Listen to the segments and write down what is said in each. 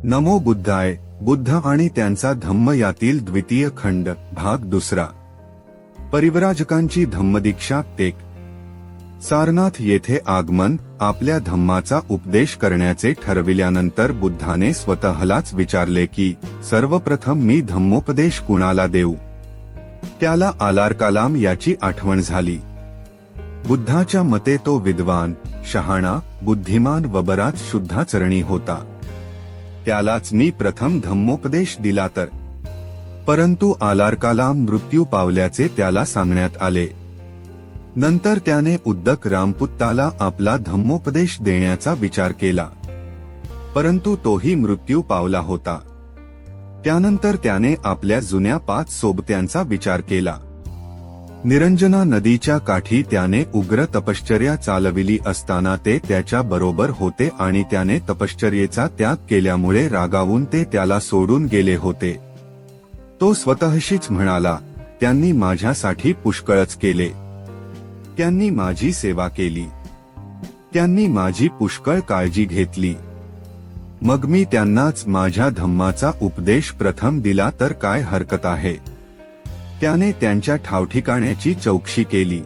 नमो बुद्धाय. बुद्ध आणि त्यांचा धम्म यातील द्वितीय खंड भाग दुसरा. परिव्राजकांची धम्मदीक्षा टेक. सारनाथ येथे आगमन. आपल्या धम्माचा उपदेश करण्याचे ठरविल्यानंतर बुद्धाने स्वतःलाच विचारले की सर्वप्रथम मी धम्मोपदेश कुणाला देऊ. त्याला आलार कलाम याची आठवण झाली. बुद्धाच्या मते तो विद्वान, शहाणा, बुद्धिमान व बराच शुद्धाचरणी होता. त्यालाच मी प्रथम धम्मोपदेश दिला तर. परंतु आलार कलाम मृत्यू पावल्याचे त्याला सांगण्यात आले. नंतर त्याने उद्दक रामपुत्ताला आपला धम्मोपदेश देण्याचा विचार केला, परंतु तोही मृत्यू पावला होता. त्यानंतर त्याने आपल्या जुन्या 5 सोबत्यांचा विचार केला. निरंजना नदीच्या काठी त्याने उग्र तपश्चर्या चालविली असताना ते त्याच्या बरोबर होते आणि त्याने तपश्चर्येचा त्याग केल्यामुळे रागावून ते त्याला सोडून गेले होते. तो स्वतःशीच म्हणाला, त्यांनी माझ्यासाठी पुष्कळच केले. त्यांनी माझी सेवा केली. त्यांनी माझी पुष्कळ काळजी घेतली. मग मी त्यांनाच माझ्या धम्माचा उपदेश प्रथम दिला तर काय हरकत आहे. त्याने त्यांच्या ठावठिकाण्याची चौकशी केली.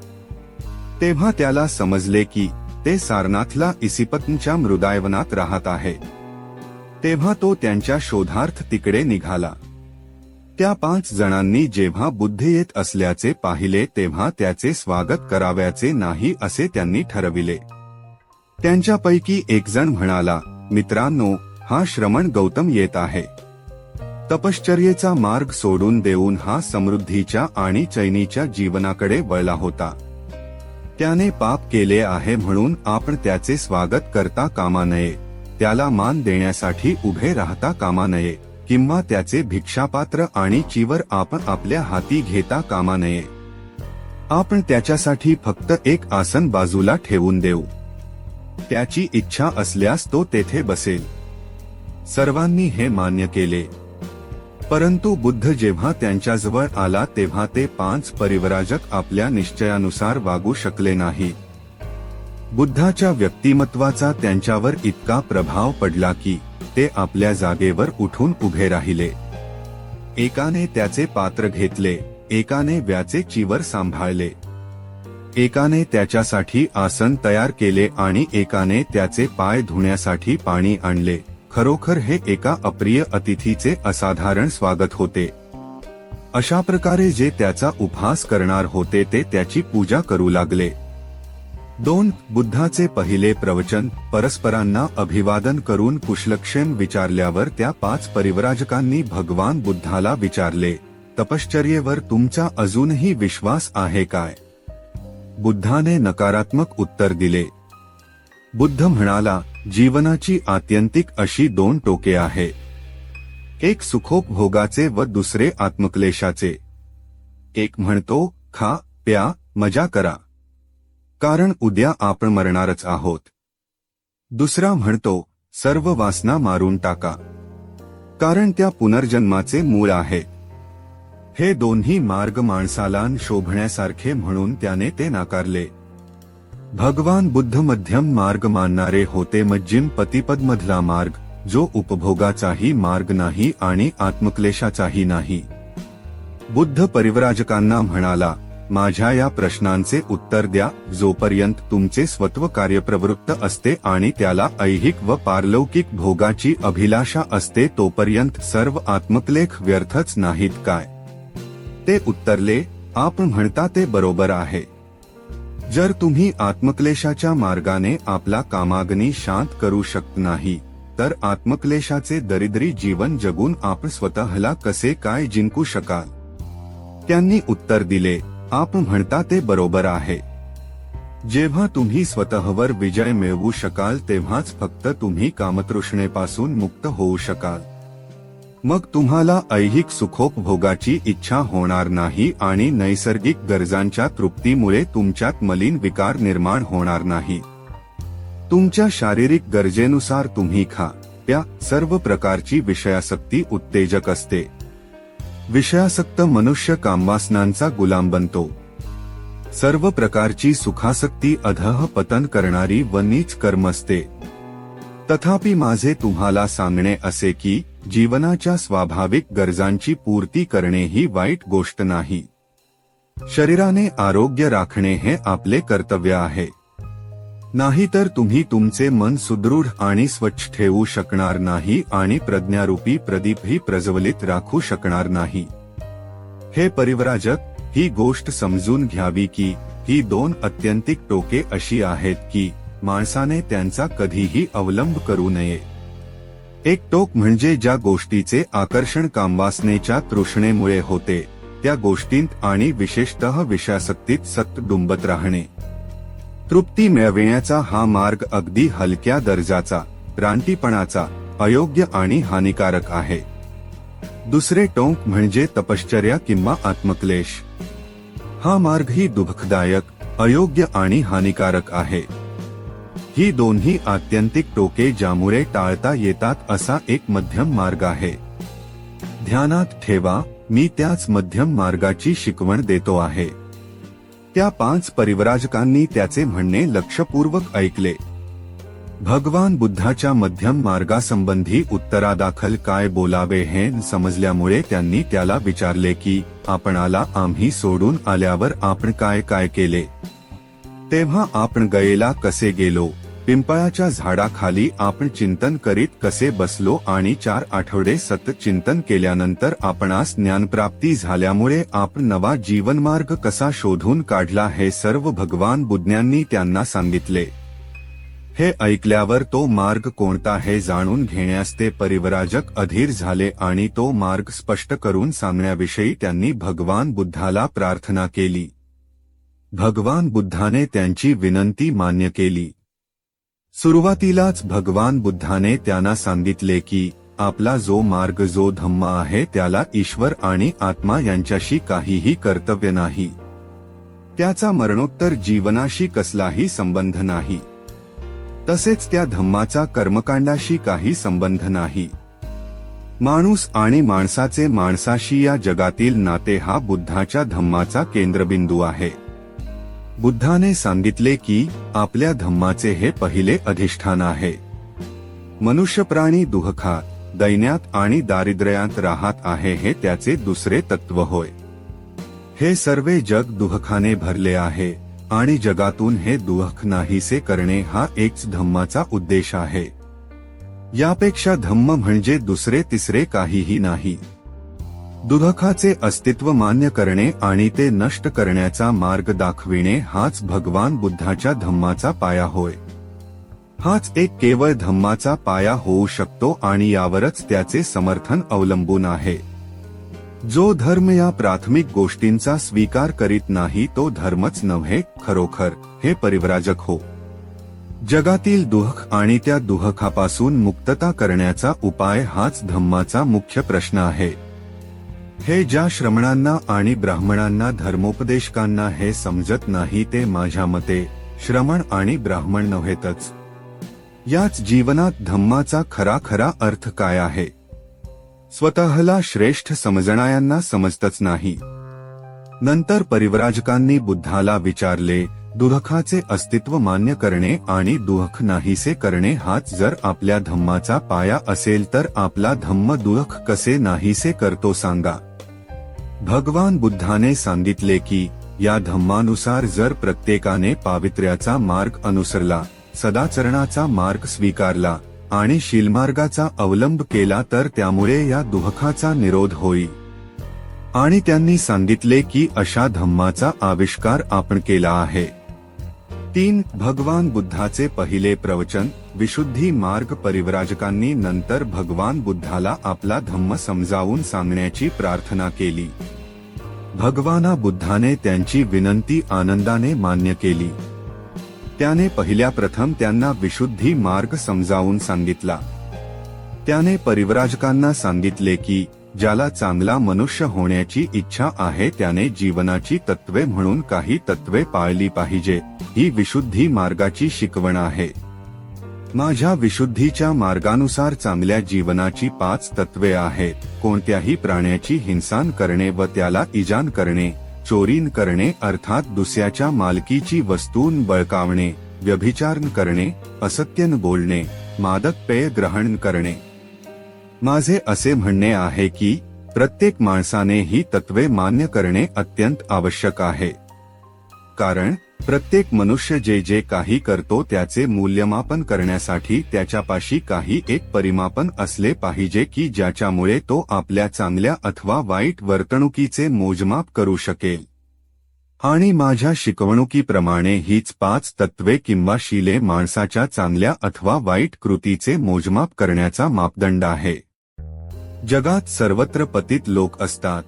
तेव्हा त्याला समजले की ते सारनाथला इसिपतच्या मृदायवनात राहत आहे. तेव्हा तो त्यांच्या शोधार्थ तिकडे निघाला. त्या 5 जणांनी जेव्हा बुद्ध येत असल्याचे पाहिले तेव्हा त्याचे स्वागत करावयाचे नाही असे त्यांनी ठरविले. त्यांच्यापैकी एक जण म्हणाला, मित्रांनो, हा श्रमण गौतम येत आहे. तपश्चर्येचा मार्ग सोडून देऊन हा समृद्धीच्या आणि चैनीच्या जीवनाकडे वळला होता. त्याने पाप केले आहे म्हणून आपण त्याचे स्वागत करता कामा नये. त्याला मान देण्यासाठी उभे राहता कामा नये किंवा त्याचे भिक्षापात्र आणि चिवर आपण आपल्या हाती घेता कामा नये. आपण त्याच्यासाठी फक्त एक आसन बाजूला ठेवून देऊ. त्याची इच्छा असल्यास तो तेथे बसेल. सर्वांनी हे मान्य केले. परंतु बुद्ध जेव्हा त्यांच्याजवळ आला तेव्हा ते 5 परिव्राजक आपल्या निश्चयानुसार वागू शकले नाही. बुद्धाच्या व्यक्तिमत्वाचा त्यांच्यावर इतका प्रभाव पडला की ते आपल्या जागेवर उठून उभे राहिले. एकाने त्याचे पात्र घेतले, एकाने व्याचे चिवर सांभाळले, एकाने त्याच्यासाठी आसन तयार केले आणि एकाने त्याचे पाय धुण्यासाठी पाणी आणले. खरोखर हे एका अप्रिय अतिथीचे असाधारण स्वागत होते. अशा प्रकारे जे त्याचा उपहास करणार होते ते त्याची पूजा करू लागले. 2. बुद्धाचे पहिले प्रवचन. परस्परांना अभिवादन करून कुशलक्षेम विचारल्यावर त्या 5 परिव्राजकांनी भगवान बुद्धाला विचारले, तपश्चर्येवर तुमचा अजूनही विश्वास आहे काय? बुद्धाने नकारात्मक उत्तर दिले. बुद्ध म्हणाला, जीवनाची आत्यंतिक अशी 2 टोके आहे. एक सुखोपभोगाचे व दुसरे आत्मक्लेशाचे. एक म्हणतो, खा, प्या, मजा करा, कारण उद्या आपण मरणारच आहोत. दुसरा म्हणतो, सर्व वासना मारून टाका, कारण त्या पुनर्जन्माचे मूळ आहे. हे दोन्ही मार्ग माणसाला शोभण्यासारखे म्हणून त्याने ते नाकारले. भगवान बुद्ध मध्यम मार्ग मानणारे होते, मज्जिम पतिपदमधला मार्ग, जो उपभोगाचाही मार्ग नाही आणि आत्मक्लेशाचाही नाही. बुद्ध परिव्राजकांना म्हणाला, माझ्या या प्रश्नांचे उत्तर द्या. जोपर्यंत तुमचे स्वत्व कार्यप्रवृत्त असते आणि त्याला ऐहिक व पारलौकिक भोगाची अभिलाषा असते तोपर्यंत सर्व आत्मक्लेश व्यर्थच नाहीत काय? ते उत्तरले, आपण म्हणता ते बरोबर आहे. जर तुम्ही आत्मक्लेशाच्या मार्गाने आपला कामाग्नी शांत करू शकत नाही तर आत्मक्लेशाचे दरिद्री जीवन जगून आपण स्वतःला कसे काय जिंकू शकाल? त्यांनी उत्तर दिले, आपण म्हणता ते बरोबर आहे. जेव्हा तुम्ही स्वतःवर विजय मिळवू शकाल तेव्हाच फक्त तुम्ही कामतृष्णेपासून मुक्त होऊ शकाल. मग तुम्हाला ऐहिक सुखोपभोगाची इच्छा होणार नाही आणि नैसर्गिक गरजांच्या तृप्तीमुळे तुमच्यात मलिन विकार निर्माण होणार नाही. तुमच्या शारीरिक गरजेनुसार तुम्ही खा, प्या. सर्व प्रकारची विषयासक्ती उत्तेजक असते. विषयासक्त मनुष्य कामवासनांचा गुलाम बनतो. सर्व प्रकारची सुखासक्ती अधः पतन करणारी व नीच कर्म असते. तथापि माझे तुम्हाला सांगणे असे की जीवनाच्या स्वाभाविक गरजांची पूर्ती करणे ही वाईट गोष्ट नाही. शरीराने आरोग्य राखणे हे आपले कर्तव्य आहे. नाहीतर तुम्ही तुमचे मन सुदृढ आणि स्वच्छ ठेवू शकणार नाही आणि प्रज्ञारूपी प्रदीपही प्रज्वलित राखू शकणार नाही. हे परिव्राजक, ही गोष्ट समजून घ्यावी की ही दोन अत्यंतिक टोके अशी आहेत की माणसाने त्यांचा कधीही अवलंब करू नये. एक टोक म्हणजे ज्या गोष्टीचे आकर्षण कामवासनेच्या तृष्णेमुळे होते त्या गोष्टींत आणि विशेषतः विषयासक्तीत सतत डुंबत राहणे. तृप्ती मिळविण्याचा हा मार्ग अगदी हलक्या दर्जाचा, रानटीपणाचा, अयोग्य आणि हानिकारक आहे. दुसरे टोक म्हणजे तपश्चर्या किंवा आत्मक्लेश. हा मार्गही दुःखदायक, अयोग्य आणि हानिकारक आहे. ही दोन्ही आत्यंतिक टोके ज्यामुळे टाळता येतात असा एक मध्यम मार्ग आहे. ध्यानात ठेवा, मी त्याच मध्यम मार्गाची शिकवण देतो आहे. त्या 5 परिव्राजकांनी त्याचे म्हणणे लक्षपूर्वक ऐकले. भगवान बुद्धाच्या मध्यम मार्गासंबंधी उत्तरादाखल काय बोलावे हे समजल्यामुळे त्यांनी त्याला विचारले की आपणाला आम्ही सोडून आल्यावर आपण काय काय केले. तेव्हा आपण गयेला कसे गेलो, पिंपळाच्या झाडाखाली आपण चिंतन करीत कसे बसलो आणि 4 आठवडे सतत चिंतन केल्यानंतर आपणास ज्ञानप्राप्ती झाल्यामुळे आपण नवा जीवनमार्ग कसा शोधून काढला हे सर्व भगवान बुद्धांनी त्यांना सांगितले. हे ऐकल्यावर तो मार्ग कोणता हे जाणून घेण्यास ते परिव्राजक अधीर झाले आणि तो मार्ग स्पष्ट करून सांगण्याविषयी त्यांनी भगवान बुद्धाला प्रार्थना केली. भगवान बुद्धाने त्यांची विनंती मान्य केली. सुरुवातीलाच भगवान बुद्धाने त्यांना सांगितले की आपला जो मार्ग, जो धम्म आहे त्याला ईश्वर आणि आत्मा यांच्याशी काहीही कर्तव्य नाही. त्याचा मरणोत्तर जीवनाशी कसलाही संबंध नाही. तसेच त्या धम्माचा कर्मकांडाशी काही संबंध नाही. माणूस आणि माणसाचे माणसाशी या जगातील नाते हा बुद्धाच्या धम्माचा केंद्रबिंदू आहे. बुद्धाने सांगितले की आपल्या धम्माचे हे पहिले अधिष्ठान आहे. मनुष्य प्राणी दुःखात, दैन्यात आणि दारिद्र्यात राहत आहे हे त्याचे दुसरे तत्व होय. हे सर्वे जग दुःखाने भरले आहे आणि जगातून हे दुःख नाहीसे करणे हा एकच धम्माचा उद्देश आहे. यापेक्षा धम्म म्हणजे दुसरे तिसरे काहीही नाही. दुःखाचे अस्तित्व मान्य करणे आणि ते नष्ट करण्याचा मार्ग दाखविणे हाच भगवान बुद्धाच्या धम्माचा पाया होय. हाच एक केवळ धम्माचा पाया होऊ शकतो आणि यावरच त्याचे समर्थन अवलंबून आहे. जो धर्म या प्राथमिक गोष्टींचा स्वीकार करीत नाही तो धर्मच नव्हे खरोखर. हे परिव्राजक हो, जगातील दुःख आणि त्या दुःखापासून मुक्तता करण्याचा उपाय हाच धम्माचा मुख्य प्रश्न आहे. हे ज्या श्रमणांना आणि ब्राह्मणांना धर्मोपदेशकांना हे समजत नाही ते माझ्या मते श्रमण आणि ब्राह्मण नव्हेतच. याच जीवनात धम्माचा खरा अर्थ काय आहे स्वतःला श्रेष्ठ समजणाऱ्यांना समजतच नाही. नंतर परिव्राजकांनी बुद्धाला विचारले, दुःखाचे अस्तित्व मान्य करणे आणि दुःख नाहीसे करणे हाच जर आपल्या धम्माचा पाया असेल तर आपला धम्म दुःख कसे नाहीसे करतो सांगा. भगवान बुद्धाने सांगितले की या धम्मानुसार जर प्रत्येकाने पावित्र्याचा मार्ग अनुसरला, सदाचरणाचा मार्ग स्वीकारला आणि शीलमार्गाचा अवलंब केला तर त्यामुळे या दुःखाचा निरोध होईल. आणि त्यांनी सांगितले की अशा धम्माचा आविष्कार आपण केला आहे. 3. भगवान बुद्धाचे पहिले प्रवचन, विशुद्धी मार्ग. परिव्राजकांनी नंतर भगवान बुद्धाला आपला धम्म समजावून सांगण्याची प्रार्थना केली. भगवान बुद्धाने त्यांची विनंती आनंदाने मान्य केली. त्याने पहिल्या प्रथम त्यांना विशुद्धी मार्ग समजावून सांगितला. त्याने परिव्राजकांना सांगितले की ज्याला चांगला मनुष्य होण्याची इच्छा आहे त्याने जीवनाची तत्वे म्हणून काही तत्वे पाळली पाहिजे. ही विशुद्धी मार्गाची शिकवण आहे. माझ्या विशुद्धीच्या मार्गानुसार चांगल्या जीवनाची 5 तत्वे आहेत. कोणत्याही प्राण्याची हिंसा करणे व त्याला इजा करणे, चोरी करणे अर्थात दुसऱ्याच्या मालकीची वस्तून बळकावणे, व्यभिचार करणे, असत्य बोलणे, मादक पेय ग्रहण करणे. माझे असे म्हणणे आहे की प्रत्येक माणसाने ही तत्वे मान्य करणे अत्यंत आवश्यक आहे. कारण प्रत्येक मनुष्य जे जे काही करतो त्याचे मूल्यमापन करण्यासाठी त्याच्यापाशी काही एक परिमापन असले पाहिजे की ज्याच्यामुळे तो आपल्या चांगल्या अथवा वाईट वर्तणुकीचे मोजमाप करू शकेल. आणि माझ्या शिकवणुकीप्रमाणे हीच 5 तत्वे किंवा शीले माणसाच्या चांगल्या अथवा वाईट कृतीचे मोजमाप करण्याचा मापदंड आहे. जगात सर्वत्र पतित लोक असतात,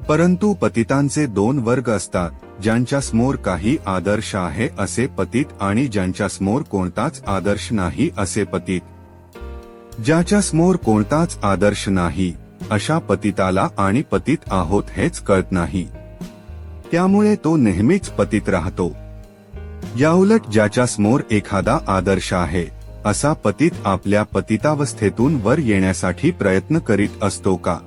परंतु पतितांचे 2 वर्ग असतात, ज्यांच्यासमोर काही आदर्श आहे असे पतित आणि ज्यांच्यासमोर कोणताच आदर्श नाही असे पतित. ज्याच्यासमोर कोणताच आदर्श नाही अशा पतिताला आणि पतित आहोत हेच कळत नाही, त्यामुळे तो नेहमीच पतित राहतो. याउलट ज्याच्यासमोर एखादा आदर्श आहे असा पतित आपल्या पतितावस्थेतून वर येण्यासाठी प्रयत्न करीत असतो का?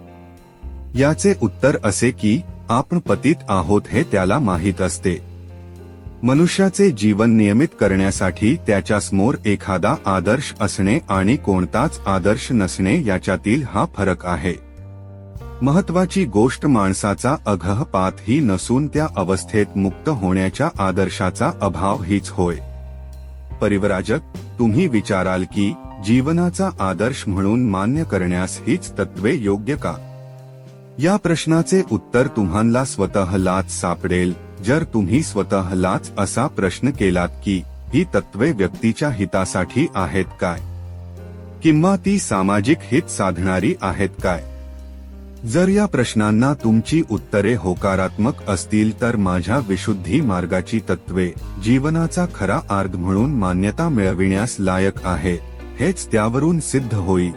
याचे उत्तर असे की आपण पतित आहोत हे त्याला माहीत असते. मनुष्याचे जीवन नियमित करण्यासाठी त्याच्यासमोर एखादा आदर्श असणे आणि कोणताच आदर्श नसणे याच्यातील हा फरक आहे. महत्वाची गोष्ट माणसाचा अघहपात ही नसून त्या अवस्थेत मुक्त होण्याच्या आदर्शाचा अभाव हीच होय. परिव्राजक, तुम्ही विचाराल की जीवनाचा आदर्श म्हणून मान्य करण्यास हीच तत्वे योग्य का? या प्रश्नाचे उत्तर तुम्हाला स्वतःलाच सापडेल जर तुम्ही स्वतःलाच असा प्रश्न केलात की ही तत्वे व्यक्तीच्या हितासाठी आहेत काय, किंवा ती सामाजिक हित साधणारी आहेत काय? जर या प्रश्नांना तुमची उत्तरे होकारात्मक असतील तर माझ्या विशुद्धी मार्गाची तत्वे जीवनाचा खरा अर्थ म्हणून मान्यता मिळविण्यास लायक आहे हेच त्यावरून सिद्ध होईल.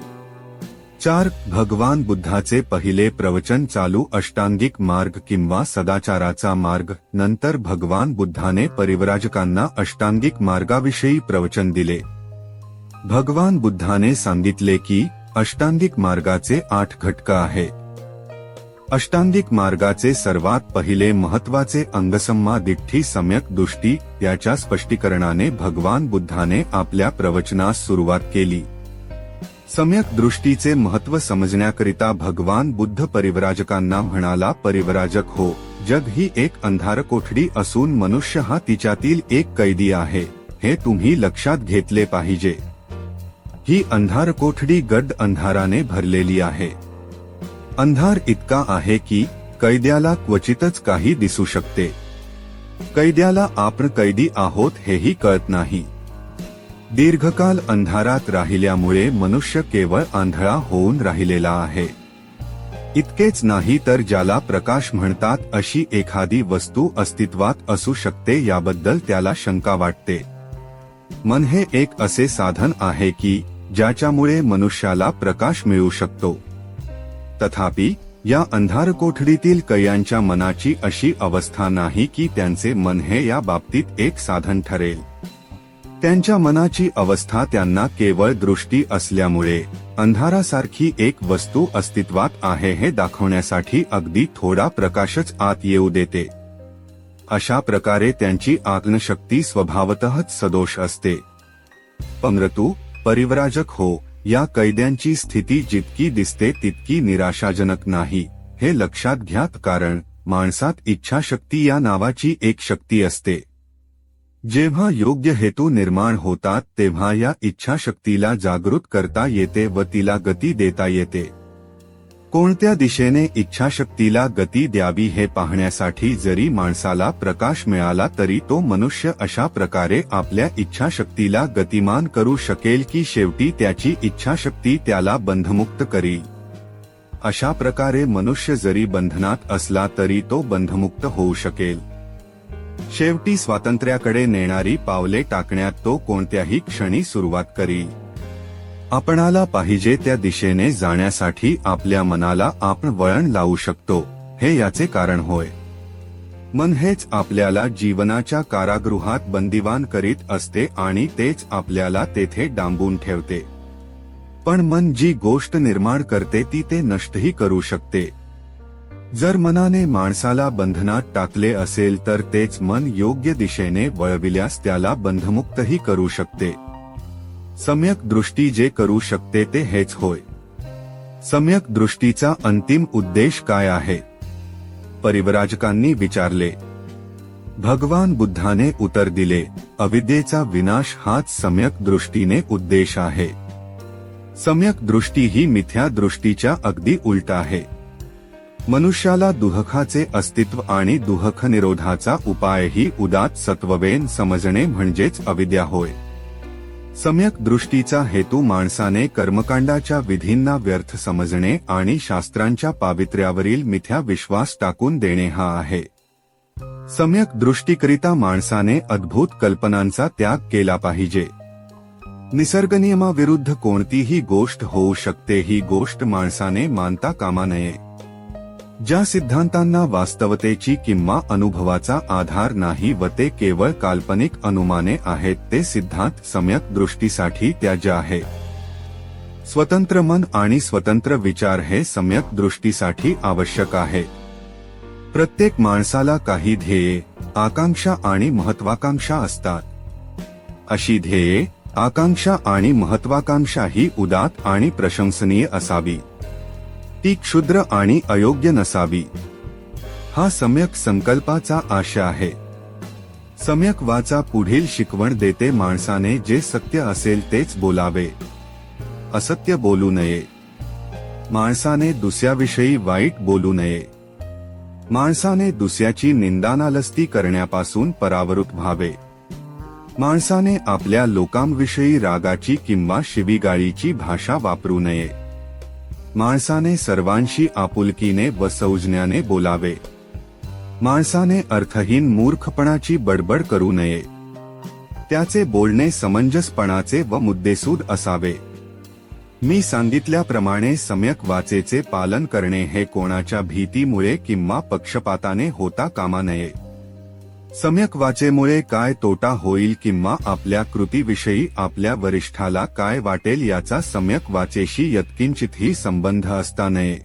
4. भगवान बुद्धाचे पहिले प्रवचन चालू अष्टांगिक मार्ग किंवा सदाचाराचा मार्ग. नंतर भगवान बुद्धाने परिव्राजकांना अष्टांगिक मार्गाविषयी प्रवचन दिले. भगवान बुद्धाने सांगितले की अष्टांगिक मार्गाचे 8 घटक आहेत. अष्टांगिक मार्गाचे सर्वात पहिले महत्वाचे अंगसम्मा दिठ्ठी सम्यक दृष्टी याच्या स्पष्टीकरणाने भगवान बुद्धाने आपल्या प्रवचनास सुरुवात केली. सम्यक दृष्टीचे महत्व समजण्याकरिता भगवान बुद्ध परिव्राजकांना म्हणाला, परिव्राजक हो, जग ही एक अंधार कोठडी असून मनुष्य हा तिच्यातील एक कैदी आहे, हे तुम्ही लक्षात घेतले पाहिजे. ही अंधार कोठडी गड्ड अंधाराने भरलेली आहे. अंधार इतका आहे की कैद्याला क्वचितच काही दिसू शकते. कैद्याला आपण कैदी आहोत हेही कळत नाही. दीर्घकाल अंधारात राहिल्यामुळे मनुष्य केवळ आंधळा होऊन राहिलेला आहे. इतकेच नाही तर ज्याला प्रकाश म्हणतात अशी एखादी वस्तू अस्तित्वात असू शकते याबद्दल त्याला शंका वाटते. मन हे एक असे साधन आहे की ज्याच्यामुळे मनुष्याला प्रकाश मिळू शकतो. तथापि या अंधार कोठडीतील कैद्यांच्या मनाची अशी अवस्था नाही की त्यांचे मन हे या बाबतीत एक साधन ठरेल. त्यांच्या मनाची अवस्था त्यांना केवळ दृष्टी असल्यामुळे अंधारासारखी एक वस्तू अस्तित्वात आहे हे दाखवण्यासाठी अगदी थोडा प्रकाशच आत येऊ देते. अशा प्रकारे त्यांची आत्मशक्ती स्वभावतःच सदोष असते. परंतु परिव्राजक हो, या कैद्यांची स्थिती जितकी दिसते तितकी निराशाजनक नाही हे लक्षात घ्या. कारण माणसात इच्छाशक्ती या नावाची एक शक्ती असते. जेव्हा योग्य हेतू निर्माण होतात तेव्हा या इच्छाशक्तीला जागृत करता येते व तिला गती देता येते. कोणत्या दिशेने इच्छाशक्तीला गती द्यावी हे पाहण्यासाठी जरी माणसाला प्रकाश मिळाला तरी तो मनुष्य अशा प्रकारे आपल्या इच्छाशक्तीला गतिमान करू शकेल की शेवटी त्याची इच्छाशक्ती त्याला बंधमुक्त करील. अशा प्रकारे मनुष्य जरी बंधनात असला तरी तो बंधमुक्त होऊ शकेल. शेवटी स्वातंत्र्याकडे नेणारी पावले टाकण्यात तो कोणत्याही क्षणी सुरुवात करील. आपणाला पाहिजे त्या दिशेने जाण्यासाठी आपल्या मनाला आपण वळण लावू शकतो हे याचे कारण होय. मन हेच आपल्याला जीवनाच्या कारागृहात बंदिवान करीत असते आणि तेच आपल्याला तेथे डांबून ठेवते. पण मन जी गोष्ट निर्माण करते ती ते नष्टही करू शकते. जर मनाने माणसाला बंधनात टाकले असेल तर तेच मन योग्य दिशेने वळविल्यास त्याला बंधमुक्तही करू शकते. सम्यक दृष्टी जे करू शकते ते हेच होय. सम्यक दृष्टीचा अंतिम उद्देश काय आहे? परिव्राजकांनी विचारले. भगवान बुद्धाने उत्तर दिले, अविद्येचा विनाश हाच सम्यक दृष्टीने उद्देश आहे. सम्यक दृष्टी ही मिथ्या दृष्टीच्या अगदी उलट आहे. मनुष्याला दुःखाचे अस्तित्व आणि दुःख निरोधाचा उपाय ही उदात्त सत्ववेन समजणे म्हणजेच अविद्या होय. सम्यक दृष्टीचा हेतू माणसाने कर्मकांडाच्या विधींना व्यर्थ समजणे आणि शास्त्रांच्या पावित्र्यावरील मिथ्या विश्वास टाकून देणे हा आहे. सम्यक दृष्टीकरिता माणसाने अद्भुत कल्पनांचा त्याग केला पाहिजे. निसर्गनियमाविरुद्ध कोणतीही गोष्ट होऊ शकते ही गोष्ट माणसाने मानता कामा नये. ज्या सिद्धांतांना वास्तवतेची किंवा अनुभवाचा आधार नाही व ते केवळ काल्पनिक अनुमाने आहेत ते सिद्धांत सम्यक दृष्टीसाठी त्याज्य आहे. स्वतंत्र मन आणि स्वतंत्र विचार हे सम्यक दृष्टीसाठी आवश्यक आहे. प्रत्येक माणसाला काही ध्येये, आकांक्षा आणि महत्वाकांक्षा असतात. अशी ध्येये, आकांक्षा आणि महत्वाकांक्षा ही उदात्त आणि प्रशंसनीय असावी. ती क्षुद्र आणि अयोग्य नसावी. हा सम्यक संकल्पाचा आशय आहे. सम्यक वाचा पुढील शिकवण देते माणसाने जे सत्य असेल तेच बोलावे. असत्य बोलू नये. माणसाने दुसऱ्याविषयी वाईट बोलू नये. माणसाने दुसऱ्याची निंदानालस्ती करण्यापासून परावृत्त व्हावे. माणसाने आपल्या लोकांविषयी रागाची किंवा शिवीगाळीची भाषा वापरू नये. माणसाने सर्वांशी आपुलकीने व सौजन्याने बोलावे. माणसाने अर्थहीन मूर्खपणाची बडबड करू नये. त्याचे बोलणे समंजसपणाचे व मुद्देसूद असावे. मी सांगितल्याप्रमाणे सम्यक वाचेचे पालन करणे हे कोणाच्या भीतीमुळे किंवा पक्षपाताने होता कामा नये. सम्यक वाचेमुळे काय तोटा होईल किंवा आपल्या कृतीविषयी आपल्या वरिष्ठाला काय वाटेल याचा सम्यक वाचेशी यत्किंचितही संबंध असता नये.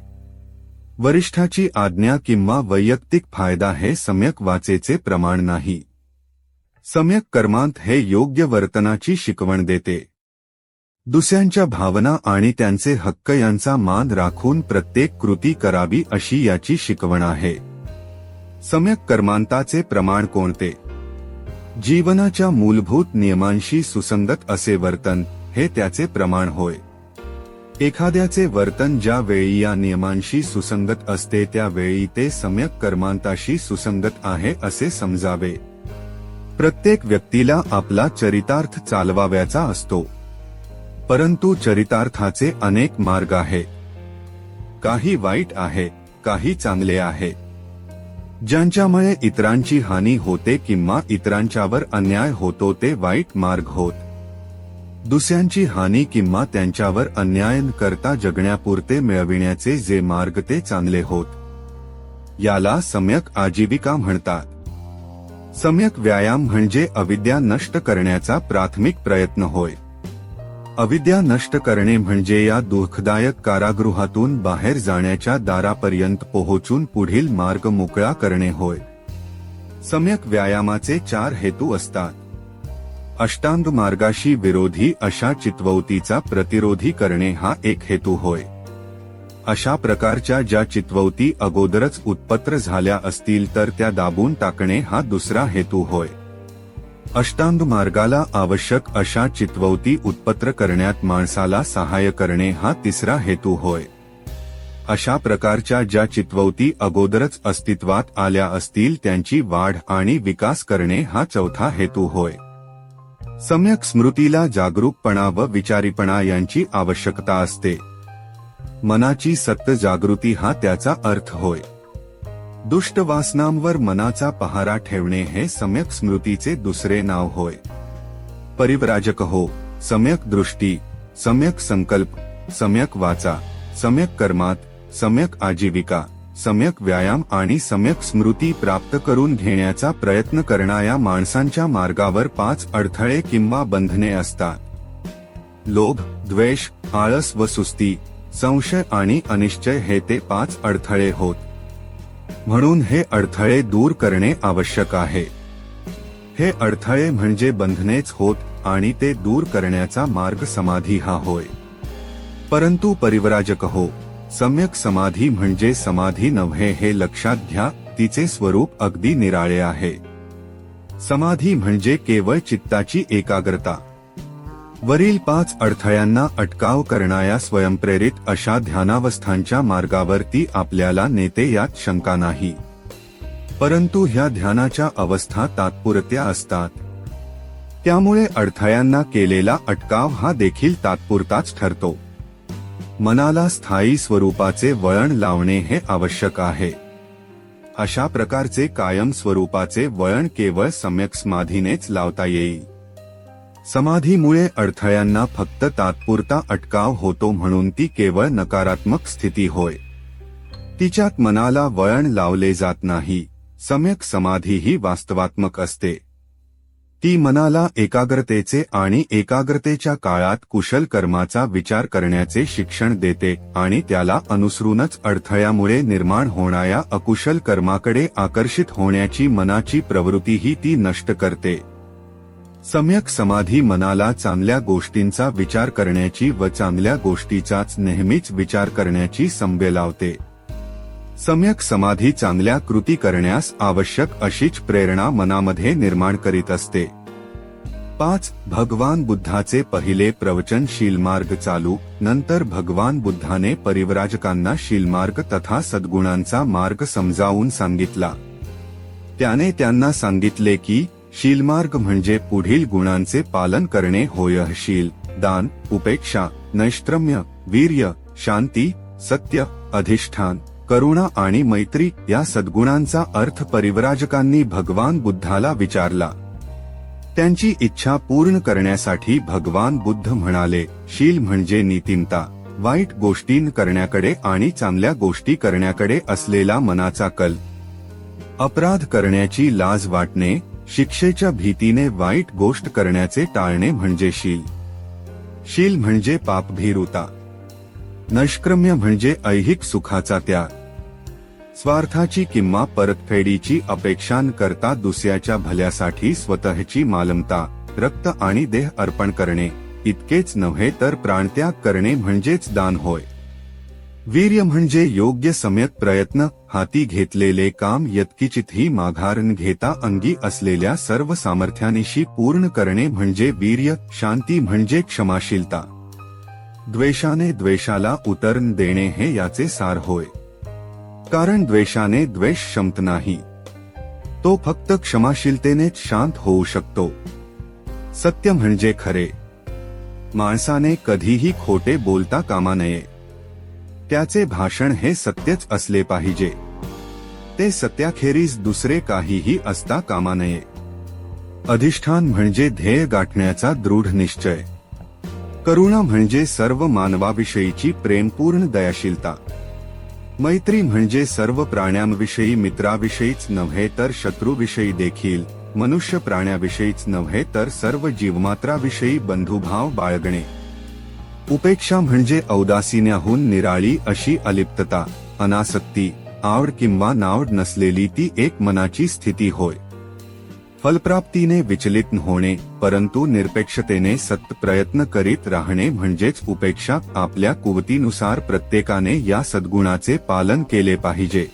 वरिष्ठाची आज्ञा किंवा वैयक्तिक फायदा हे सम्यक वाचेचे प्रमाण नाही. सम्यक कर्मांत हे योग्य वर्तनाची शिकवण देते. दुसऱ्यांच्या भावना आणि त्यांचे हक्क यांचा मान राखून प्रत्येक कृती करावी अशी याची शिकवण आहे. सम्यक कर्मांताचे प्रमाण कोणते? जीवनाच्या मूलभूत नियमांशी सुसंगत असे वर्तन हे त्याचे प्रमाण होय. एखाद्याचे वर्तन ज्या वेळी या नियमांशी सुसंगत असते त्यावेळी ते सम्यक कर्मांताशी सुसंगत आहे असे समजावे. प्रत्येक व्यक्तीला आपला चरितार्थ चालवाव्याचा असतो. परंतु चरितार्थाचे अनेक मार्ग आहेत. काही वाईट आहे, काही चांगले आहे. ज्यांच्यामुळे इतरांची हानी होते किंवा इतरांच्यावर अन्याय होतो ते वाईट मार्ग होत. दुसऱ्यांची हानी किंवा त्यांच्यावर अन्याय न करता जगण्यापुरते मिळविण्याचे जे मार्ग ते चांगले होत. याला सम्यक आजीविका म्हणतात. सम्यक व्यायाम म्हणजे अविद्या नष्ट करण्याचा प्राथमिक प्रयत्न होय. अविद्या नष्ट करणे म्हणजे या दुःखदायक कारागृहातून बाहेर जाण्याच्या दारापर्यंत पोहोचून पुढील मार्ग मोकळा करणे होय. सम्यक व्यायामाचे 4 हेतू असतात. अष्टांग मार्गाशी विरोधी अशा चित्तवृत्तीचा प्रतिरोधी करणे हा एक हेतू होय. अशा प्रकारच्या ज्या चित्तवृत्ती अगोदरच उत्पन्न झाल्या असतील तर त्या दाबून टाकणे हा दुसरा हेतू होय. अष्टांग मार्गाला आवश्यक अशा चित्तवृत्ती उत्पन्न करण्यात माणसाला सहाय्य करणे हा तिसरा हेतू होय. अशा प्रकारच्या ज्या चित्तवृत्ती अगोदरच अस्तित्वात आल्या असतील त्यांची वाढ आणि विकास करणे हा चौथा हेतू होय. सम्यक स्मृतीला जागरूकपणा व विचारीपणा यांची आवश्यकता असते. मनाची सतत जागृती हा त्याचा अर्थ होय. दुष्ट वासनांवर मनाचा पहारा ठेवणे हे सम्यक स्मृतीचे दुसरे नाव होय. परिव्राजक हो, सम्यक दृष्टी, सम्यक संकल्प, सम्यक वाचा, सम्यक कर्मात, सम्यक आजीविका, सम्यक व्यायाम आणि सम्यक स्मृती प्राप्त करून घेण्याचा प्रयत्न करणाऱ्या माणसांच्या मार्गावर 5 अडथळे किंवा बंधने असतात. लोभ, द्वेष, आळस व सुस्ती, संशय आणि अनिश्चय हे ते 5 अडथळे होत. म्हणून हे अडथळे दूर करणे आवश्यक आहे. हे अडथळे म्हणजे बंधनेच होत आणि ते दूर करण्याचा मार्ग समाधी हा होय. परंतु परिव्राजक हो, सम्यक समाधी म्हणजे समाधी नव्हे हे लक्षात घ्या, तिचे स्वरूप अगदी निराळे आहे. समाधी म्हणजे केवळ चित्ताची एकाग्रता. वरील 5 अडथळ्यांना अटकाव करणाऱ्या स्वयंप्रेरित अशा ध्यानावस्थांच्या मार्गावरती आपल्याला नेते यात शंका नाही. परंतु ह्या ध्यानाच्या अवस्था तात्पुरत्या असतात. त्यामुळे अडथळ्यांना केलेला अटकाव हा देखील तात्पुरताच ठरतो. मनाला स्थायी स्वरूपाचे वळण लावणे हे आवश्यक आहे. अशा प्रकारचे कायम स्वरूपाचे वळण केवळ सम्यक समाधीनेच लावता येईल. समाधीमुळे अडथळ्यांना फक्त तात्पुरता अटकाव होतो म्हणून ती केवळ नकारात्मक स्थिती होय. तिच्यात मनाला वळण लावले जात नाही. सम्यक समाधी ही वास्तवात्मक असते. ती मनाला एकाग्रतेचे आणि एकाग्रतेच्या काळात कुशल कर्माचा विचार करण्याचे शिक्षण देते आणि त्याला अनुसरूनच अडथळ्यामुळे निर्माण होणाऱ्या अकुशल कर्माकडे आकर्षित होण्याची मनाची प्रवृत्तीही ती नष्ट करते. सम्यक समाधी मनाला चांगल्या गोष्टींचा विचार करण्याची व चांगल्या गोष्टीचाच नेहमीच विचार करण्याची संवय लावते. सम्यक समाधी चांगल्या कृती करण्यास आवश्यक अशीच प्रेरणा मनामध्ये निर्माण करीत असते. 5. भगवान बुद्धाचे पहिले प्रवचन शीलमार्ग चालू. नंतर भगवान बुद्धाने परिव्राजकांना शीलमार्ग तथा सद्गुणांचा मार्ग समजावून सांगितला. त्याने त्यांना सांगितले की शीलमार्ग म्हणजे पुढील गुणांचे पालन करणे होय. शील, दान, उपेक्षा, नैष्कर्म्य, वीर्य, शांती, सत्य, अधिष्ठान, करुणा आणि मैत्री या सद्गुणांचा अर्थ परिव्राजकांनी भगवान बुद्धाला विचारला. त्यांची इच्छा पूर्ण करण्यासाठी भगवान बुद्ध म्हणाले, शील म्हणजे नीतिमत्ता, वाईट गोष्टी करण्याकडे आणि चांगल्या गोष्टी करण्याकडे असलेला मनाचा कल. अपराध करण्याची लाज वाटणे, शिक्षेच्या भीतीने वाईट गोष्ट करण्याचे टाळणे म्हणजे शील. शील म्हणजे पापभीरुता. नैष्कर्म्य म्हणजे ऐहिक सुखाचा त्याग. स्वार्थाची किंवा परतफेडीची अपेक्षा न करता दुसऱ्याच्या भल्यासाठी स्वतःची मालमत्ता, रक्त आणि देह अर्पण करणे, इतकेच नव्हे तर प्राणत्याग करणे म्हणजेच दान होय. वीर्य म्हणजे योग्य सम्यक प्रयत्न, हाती घेतलेले काम यत्किचितही माघार न घेता अंगी असलेल्या सर्व सामर्थ्यानिशी पूर्ण करणे म्हणजे वीर्य. शांती म्हणजे क्षमाशीलता. द्वेषाने द्वेषाला उत्तर न देणे हे याचे सार होय. कारण द्वेषाने द्वेष शमत नाही, तो फक्त क्षमाशीलतेनेच शांत होऊ शकतो. सत्य म्हणजे खरे. माणसाने कधीही खोटे बोलता कामा नये. त्याचे भाषण हे सत्यच असले पाहिजे. ते सत्याखेरीज दुसरे काहीही असता कामा नये. अधिष्ठान म्हणजे ध्येय गाठण्याचा दृढ निश्चय. करुणा म्हणजे सर्व मानवाविषयीची प्रेमपूर्ण दयाशीलता. मैत्री म्हणजे सर्व प्राण्यांविषयी मित्राविषयीच नव्हे तर शत्रूविषयी देखील, मनुष्य प्राण्याविषयीच नव्हे तर सर्व जीवमात्राविषयी बंधुभाव बाळगणे. उपेक्षा म्हणजे औदासिन्याहून निराळी अशी अलिप्तता, अनासक्ती, आवड किंवा नावड नसलेली ती एक मनाची स्थिती होय. फलप्राप्तीने विचलित न होणे, परंतु निरपेक्षतेने सतत प्रयत्न करीत राहणे म्हणजेच उपेक्षा. आपल्या कुवतीनुसार प्रत्येकाने या सद्गुणाचे पालन केले पाहिजे.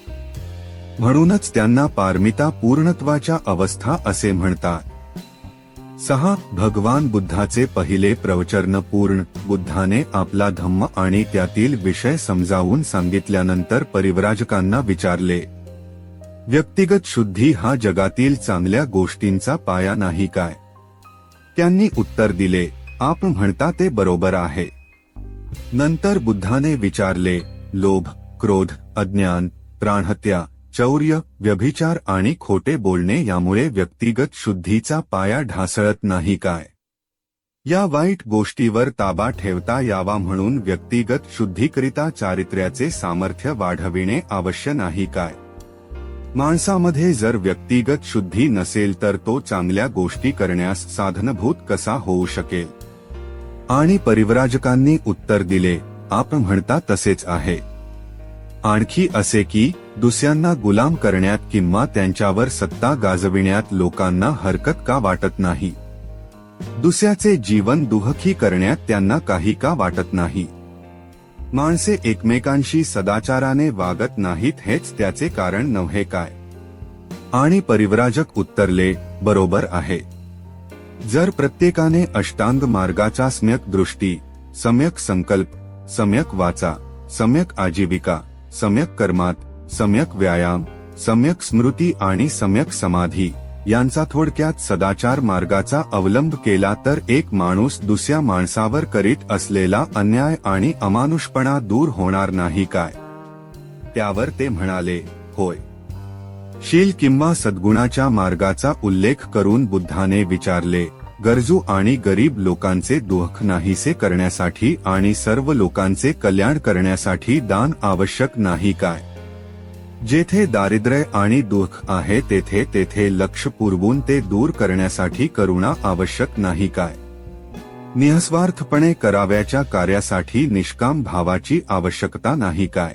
म्हणूनच त्यांना पारमिता पूर्णत्वाच्या अवस्था असे म्हणतात. 6. भगवान बुद्धाचे पहिले प्रवचन पूर्ण. बुद्धाने आपला धम्म आणि त्यातील विषय समजावून सांगितल्यानंतर परिव्राजकांना विचारले, व्यक्तिगत शुद्धी हा जगातील चांगल्या गोष्टींचा पाया नाही काय? त्यांनी उत्तर दिले, आपण म्हणता ते बरोबर आहे. नंतर बुद्धाने विचारले, लोभ, क्रोध, अज्ञान, प्राणहत्या, चौर्य, व्यभिचार आणि खोटे बोलणे यामुळे व्यक्तिगत शुद्धीचा पाया ढासळत नाही काय? या वाईट गोष्टीवर ताबा ठेवता यावा म्हणून व्यक्तिगत शुद्धीकरिता चारित्र्याचे सामर्थ्य वाढविणे आवश्यक नाही काय? माणसामध्ये जर व्यक्तिगत शुद्धी नसेल तर तो चांगल्या गोष्टी करण्यास साधनभूत कसा होऊ शकेल? आणि परिव्राजकांनी उत्तर दिले, आपण म्हणता तसेच आहे. आणखी असे की दुसऱ्यांना गुलाम करण्यात किंवा त्यांच्यावर सत्ता गाजविण्यात लोकांना हरकत का वाटत नाही? दुसऱ्याचे जीवन दुःखी करण्यात त्यांना काही का वाटत नाही. माणसे एकमेकांशी सदाचाराने वागत नाहीत हेच त्याचे कारण नव्हे काय. आणि परिव्राजक उत्तरले, बरोबर आहे. जर प्रत्येकाने अष्टांग मार्गाचा सम्यक दृष्टी, सम्यक संकल्प, सम्यक वाचा, सम्यक आजीविका, सम्यक कर्मात, सम्यक व्यायाम, सम्यक स्मृती आणि सम्यक समाधी यांचा थोडक्यात सदाचार मार्गाचा अवलंब केला तर एक माणूस दुसऱ्या माणसावर करीत असलेला अन्याय आणि अमानुषपणा दूर होणार नाही काय. त्यावर ते म्हणाले, होय. शील किंवा सद्गुणाच्या मार्गाचा उल्लेख करून बुद्धाने विचारले, गरजू आणि गरीब लोकांचे दुःख नाहीसे करण्यासाठी आणि सर्व लोकांचे कल्याण करण्यासाठी दान आवश्यक नाही काय. जेथे दारिद्र्य आणि दुःख आहे तेथे तेथे लक्ष पुरवून ते दूर करण्यासाठी करुणा आवश्यक नाही काय. निःस्वार्थपणे करावयाच्या कार्यासाठी निष्काम भावाची आवश्यकता नाही काय.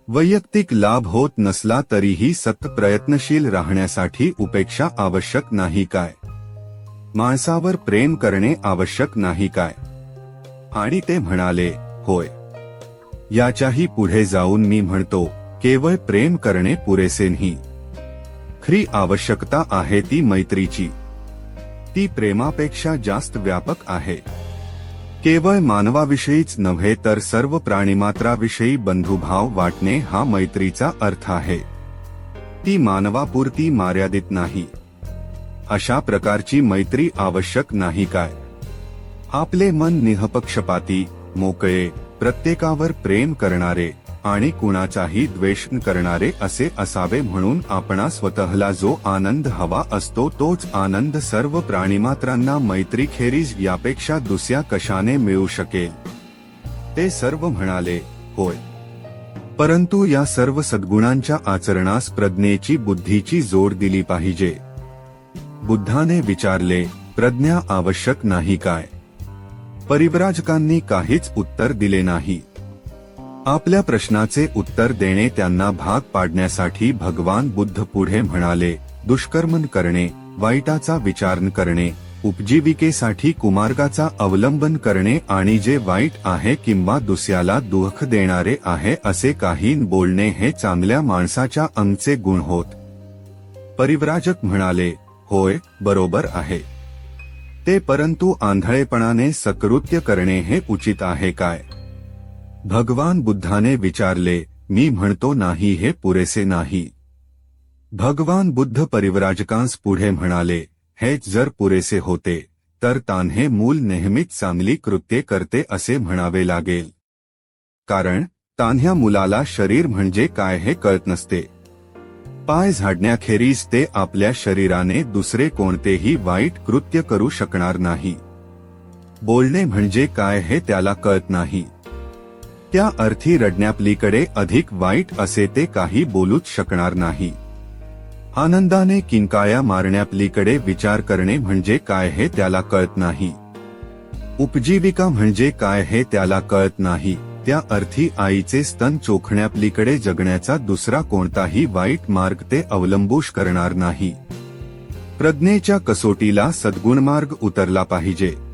वैयक्तिक लाभ होत नसला तरीही सतत प्रयत्नशील राहण्यासाठी उपेक्षा आवश्यक नाही काय. माणसावर प्रेम करणे आवश्यक नाही काय. आणि ते म्हणाले, होय. याच्याही पुढे जाऊन मी म्हणतो, केवळ प्रेम करणे पुरेसे नाही. खरी आवश्यकता आहे ती मैत्रीची. ती प्रेमापेक्षा जास्त व्यापक आहे. केवळ मानवाविषयीच नव्हे तर सर्व प्राणिमात्राविषयी बंधुभाव वाटणे हा मैत्रीचा अर्थ आहे. ती मानवापुरती मर्यादित नाही. अशा प्रकारची मैत्री आवश्यक नाही काय. आपले मन निःपक्षपाती, मोकळे, प्रत्येकावर प्रेम करणारे आणि कुणाचाही द्वेष न करणारे असे असावे म्हणून आपणा स्वतःला जो आनंद हवा असतो तोच आनंद सर्व प्राणिमात्रांना मैत्रीखेरीज यापेक्षा दुसऱ्या कशाने मिळू शकेल. ते सर्व म्हणाले, होय. परंतु या सर्व सद्गुणांच्या आचरणास प्रज्ञेची बुद्धीची जोड दिली पाहिजे. बुद्धाने विचारले, प्रज्ञा आवश्यक नाही काय. परिव्राजकांनी काहीच उत्तर दिले नाही. आपल्या प्रश्नाचे उत्तर देणे त्यांना भाग पाडण्यासाठी भगवान बुद्ध पुढे म्हणाले, दुष्कर्म करणे, वाईटाचा विचार न करणे, उपजीविकेसाठी कुमार्गाचा अवलंबन करणे आणि जे वाईट आहे किंवा दुसऱ्याला दुःख देणारे आहे असे काही बोलणे हे चांगल्या माणसाच्या अंगचे गुण होत. परिव्राजक म्हणाले, होय, बरोबर आहे. ते परंतु आंधळेपणाने सकृत्य करणे हे उचित आहे काय. भगवान बुद्धाने विचारले, मी म्हणतो नाही हे पुरेसे नाही. भगवान बुद्ध परिव्राजकांस पुढे म्हणाले, हेच जर पुरेसे होते तर तान्हे मूल नेहमीच चांगली कृत्ये करते असे म्हणावे लागेल. कारण तान्ह्या मुलाला शरीर म्हणजे काय हे कळत नसते. पाय झाडण्याखेरीज ते आपल्या शरीराने दुसरे कोणतेही वाईट कृत्य करू शकणार नाही. बोलणे म्हणजे काय हे त्याला कळत नाही. त्या अर्थी रडण्यापलीकडे अधिक वाईट असे ते काही बोलूच शकणार नाही. आनंदाने किंकाळ्या मारण्यापलीकडे विचार करणे म्हणजे काय हे त्याला कळत नाही. उपजीविका म्हणजे काय हे त्याला कळत नाही. त्या अर्थी आईचे स्तन चोखण्यापलीकडे जगण्याचा दुसरा कोणताही वाईट मार्ग ते अवलंबूश करणार नाही. प्रज्ञेच्या कसोटीला सद्गुणमार्ग उतरला पाहिजे.